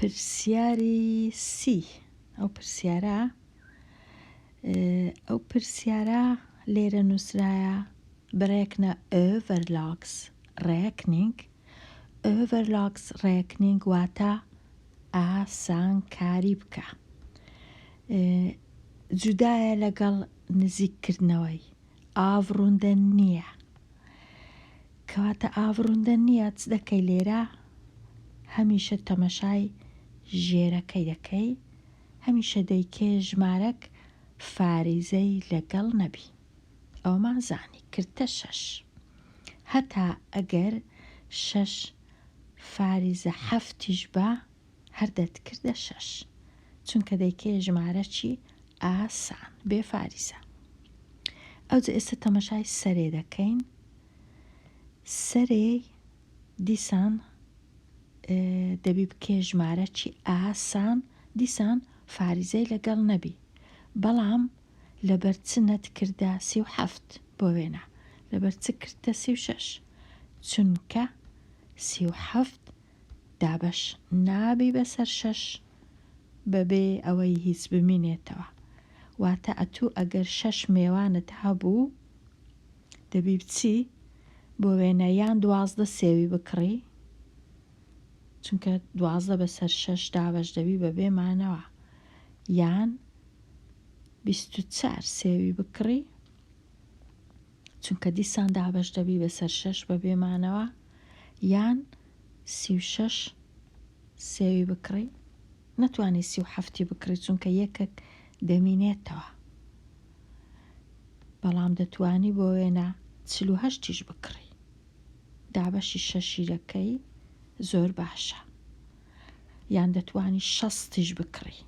پرسیاری سی ئەو پرسیارە لێرە نووسرایە بڕێکنە ئۆڤەرلاکس ڕێکنینگ. ئۆڤەرلاکس ڕێکنینگ واتە ئاسانکاری بکە، جودایە لەگەڵ نزیککردنەوەی، ئاڤڕوندە نییە. کەواتە ئاڤڕوندە نییە چ دەکەی لێرە؟ هەمیشە تەمەشای ژێرەکەی دەکەی، هەمیشە دەیکێ ژمارەک فاریزەی لەگەڵ نەبی. ئەومان زانی کردە 6. هەتا ئەگەر 6 فاریزە 7 بە هەردەت کردە 6، چونکە دەیکێ ژمارە چی؟ ئاسان بێ فاریزە. ئەوجا ئێستا تەمەشای سەرێ دەکەین. سەرێ دیسان دەبی بکێ ژمارە چی؟ ئاسان، دیسان فاریزەی لەگەڵ نەبی. بەڵام لەبەر چ نەت کردە 37 بۆ وێنە؟ لەبەر چ کردە 36؟ چونکە 37 دابەش نابی بەسەر 6 بەبێ ئەوەی هیچ بمینێتەوە. واتە ئەتوو ئەگەر 6 میوانت هەبوو دەبی بچی بۆ وێنە یان 12 سێوی بکڕی، چونکە 12 بەسەر 6 دابەش دەبی بەبێ مانەوە، یان 24 سێوی بکڕی، چونکە دیسان دابەش دەبی بەسەر 6 بەبێ مانەوە، یان 36 سێوی بکڕی. نەتوانی 37 بکڕی چونکە یەکێک دەمینێتەوە، بەڵام دەتوانی بۆ وێنە 48 بکڕی. دابەشی 6 دەکەی زۆر باشە، یان دەتوانی 60 بکڕی.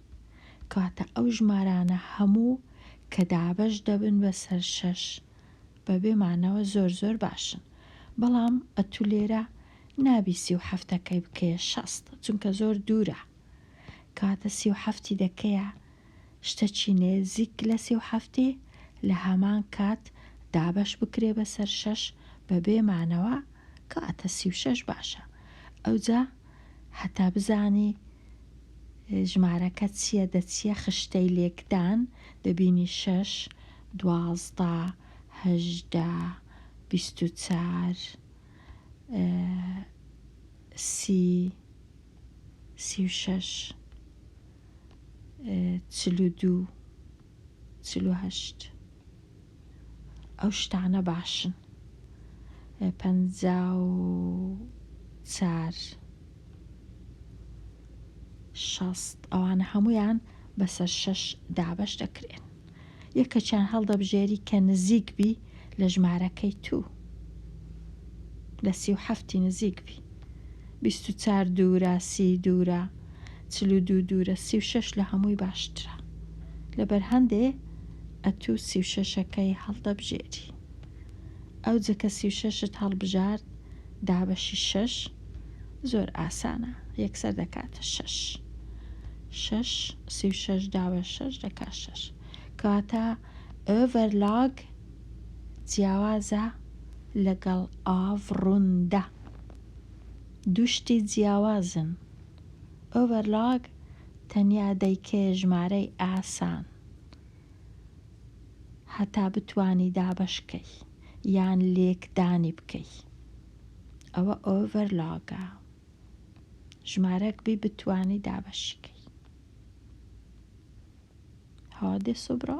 کەواتە ئەو ژمارانە هەموو کە دابەش دەبن بەسەر 6 بەبێ مانەوە زۆر زۆر باشن. بەڵام ئەتوو لێرە نابی 37ەکەی بکەیە 60 چونکە زۆر دوورە. کەواتە 37 دەکەیە شتەکی نێزیک لە 37 لە هەمان کات دابەش بکرێ بەسەر 6 بەبێ مانەوە، کەواتە 36 باشە. ئەوجا هەتا بزانی ژمارەکە چییە دەچیە خشتەی لێکدان، دەبینی 6 12 18 24 30 36 42 48. ئەو شتانە باشن. 54 60 ئەوانە هەمویان بەسەر 6 دابەش دەکرێن. یەکەچیان هەڵدەبژێری کە نزیک بی لە ژمارەکەی تو، لە 37 نزیک بی. 24 دوورە، 30 دوورە، 42 دوورە، 36 لە هەمووی باشترە. لەبەر هەندێ ئەتوو 36ەکەی هەڵدەبژێری. ئەو جەکە 36ت هەڵبژارد دابەشی 6 زۆر ئاسانە، یەکسەر دەکاتە 6. 36 دابەش 6 دەکات 6. کەواتە ئۆڤەرلاگ جیاوازە لەگەڵ ئاڤڕوندە. دووشتی جیاوازن. ئۆڤەرلاگ تەنیا دەیکێ ژمارەی ئاسان هەتا بتوانی دابەشکەی یان لێکدانی بکەی. ئەوە ئۆڤەرلاگە، ژمارەک بی بتوانی دابەشکەی. هادێ سوبرا